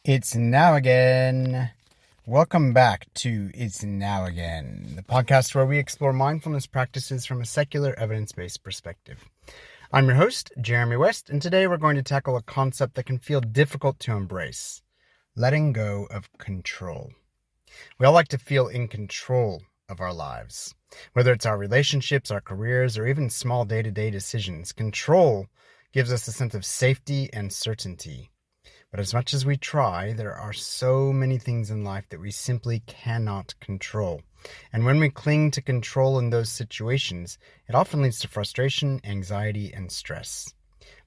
It's now again. Welcome back to It's Now Again, the podcast where we explore mindfulness practices from a secular, evidence-based perspective. I'm your host, Jeremy West, and today we're going to tackle a concept that can feel difficult to embrace: letting go of control. We all like to feel in control of our lives. Whether it's our relationships, our careers, or even small day-to-day decisions, control gives us a sense of safety and certainty. But as much as we try, there are so many things in life that we simply cannot control. And when we cling to control in those situations, it often leads to frustration, anxiety, and stress.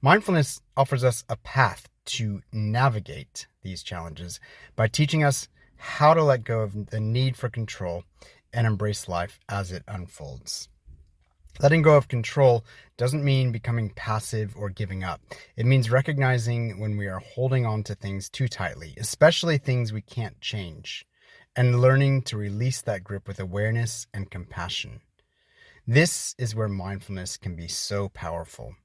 Mindfulness offers us a path to navigate these challenges by teaching us how to let go of the need for control and embrace life as it unfolds. Letting go of control doesn't mean becoming passive or giving up. It means recognizing when we are holding on to things too tightly, especially things we can't change, and learning to release that grip with awareness and compassion. This is where mindfulness can be so powerful.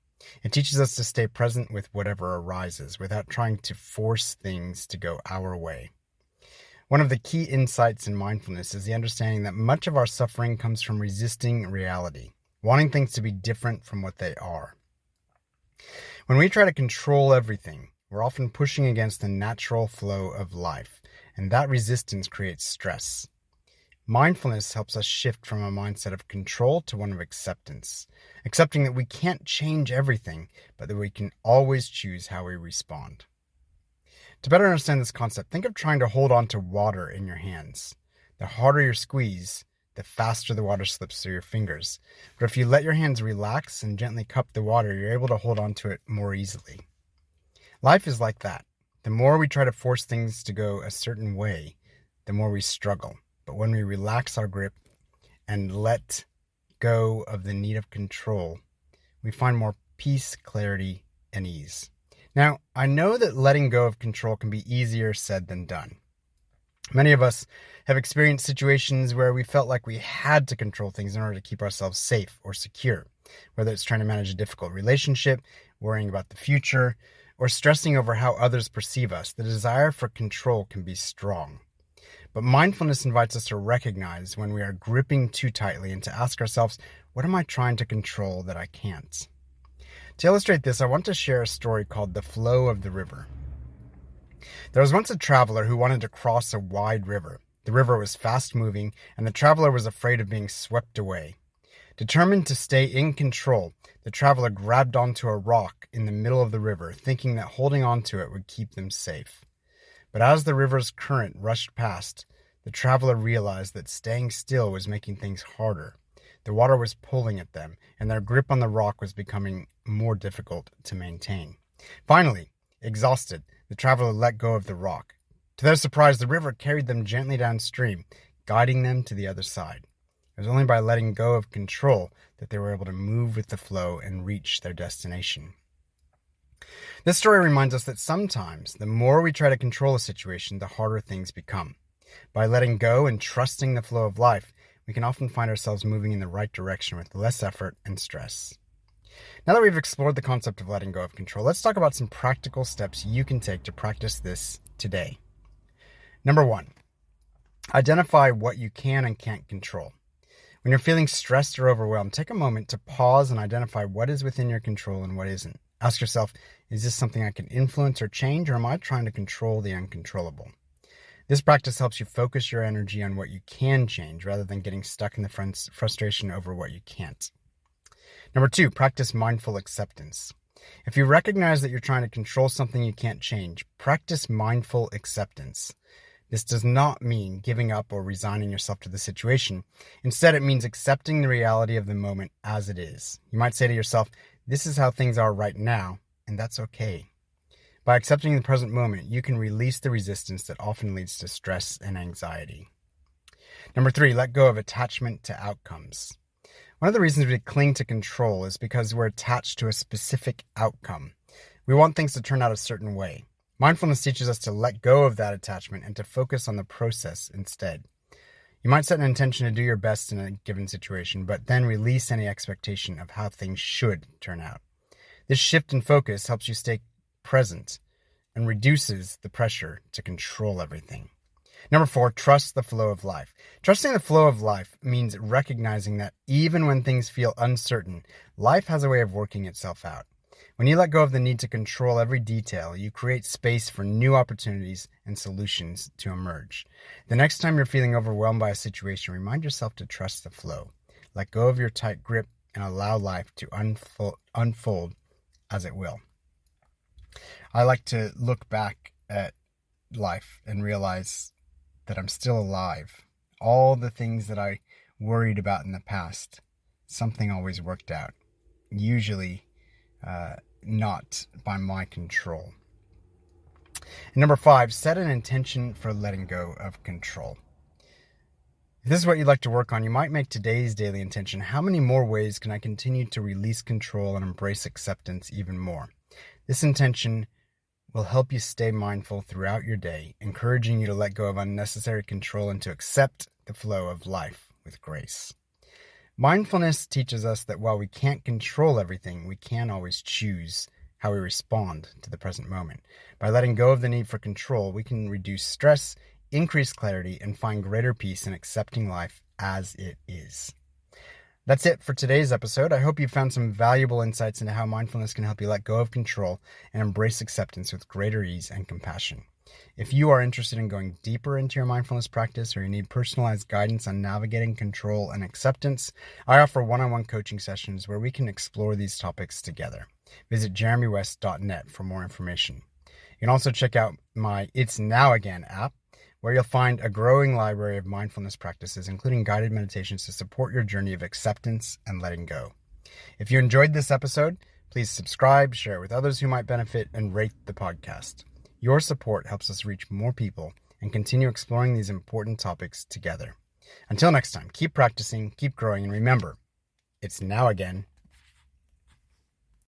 It teaches us to stay present with whatever arises without trying to force things to go our way. One of the key insights in mindfulness is the understanding that much of our suffering comes from resisting reality, wanting things to be different from what they are. When we try to control everything, we're often pushing against the natural flow of life, and that resistance creates stress. Mindfulness helps us shift from a mindset of control to one of acceptance, accepting that we can't change everything, but that we can always choose how we respond. To better understand this concept, think of trying to hold on to water in your hands. The harder your squeeze, the faster the water slips through your fingers. But if you let your hands relax and gently cup the water, you're able to hold on to it more easily. Life is like that. The more we try to force things to go a certain way, the more we struggle. But when we relax our grip and let go of the need of control, we find more peace, clarity, and ease. Now, I know that letting go of control can be easier said than done. Many of us have experienced situations where we felt like we had to control things in order to keep ourselves safe or secure, whether it's trying to manage a difficult relationship, worrying about the future, or stressing over how others perceive us. The desire for control can be strong. But mindfulness invites us to recognize when we are gripping too tightly and to ask ourselves, what am I trying to control that I can't? To illustrate this, I want to share a story called The Flow of the River. There was once a traveler who wanted to cross a wide river. The river was fast-moving, and the traveler was afraid of being swept away. Determined to stay in control, the traveler grabbed onto a rock in the middle of the river, thinking that holding onto it would keep them safe. But as the river's current rushed past, the traveler realized that staying still was making things harder. The water was pulling at them, and their grip on the rock was becoming more difficult to maintain. Finally, exhausted, the traveler let go of the rock. To their surprise, the river carried them gently downstream, guiding them to the other side. It was only by letting go of control that they were able to move with the flow and reach their destination. This story reminds us that sometimes the more we try to control a situation, the harder things become. By letting go and trusting the flow of life, we can often find ourselves moving in the right direction with less effort and stress. Now that we've explored the concept of letting go of control, let's talk about some practical steps you can take to practice this today. Number 1, identify what you can and can't control. When you're feeling stressed or overwhelmed, take a moment to pause and identify what is within your control and what isn't. Ask yourself, is this something I can influence or change, or am I trying to control the uncontrollable? This practice helps you focus your energy on what you can change rather than getting stuck in the frustration over what you can't. Number 2, practice mindful acceptance. If you recognize that you're trying to control something you can't change, practice mindful acceptance. This does not mean giving up or resigning yourself to the situation. Instead, it means accepting the reality of the moment as it is. You might say to yourself, this is how things are right now, and that's okay. By accepting the present moment, you can release the resistance that often leads to stress and anxiety. Number 3, let go of attachment to outcomes. One of the reasons we cling to control is because we're attached to a specific outcome. We want things to turn out a certain way. Mindfulness teaches us to let go of that attachment and to focus on the process instead. You might set an intention to do your best in a given situation, but then release any expectation of how things should turn out. This shift in focus helps you stay present and reduces the pressure to control everything. Number 4, trust the flow of life. Trusting the flow of life means recognizing that even when things feel uncertain, life has a way of working itself out. When you let go of the need to control every detail, you create space for new opportunities and solutions to emerge. The next time you're feeling overwhelmed by a situation, remind yourself to trust the flow. Let go of your tight grip and allow life to unfold as it will. I like to look back at life and realize that I'm still alive. All the things that I worried about in the past, something always worked out. Usually not by my control. And number 5, set an intention for letting go of control. If this is what you'd like to work on, you might make today's daily intention: how many more ways can I continue to release control and embrace acceptance even more? This intention will help you stay mindful throughout your day, encouraging you to let go of unnecessary control and to accept the flow of life with grace. Mindfulness teaches us that while we can't control everything, we can always choose how we respond to the present moment. By letting go of the need for control, we can reduce stress, increase clarity, and find greater peace in accepting life as it is. That's it for today's episode. I hope you found some valuable insights into how mindfulness can help you let go of control and embrace acceptance with greater ease and compassion. If you are interested in going deeper into your mindfulness practice, or you need personalized guidance on navigating control and acceptance, I offer one-on-one coaching sessions where we can explore these topics together. Visit jeremywest.net for more information. You can also check out my It's Now Again app, where you'll find a growing library of mindfulness practices, including guided meditations to support your journey of acceptance and letting go. If you enjoyed this episode, please subscribe, share it with others who might benefit, and rate the podcast. Your support helps us reach more people and continue exploring these important topics together. Until next time, keep practicing, keep growing, and remember, it's now again.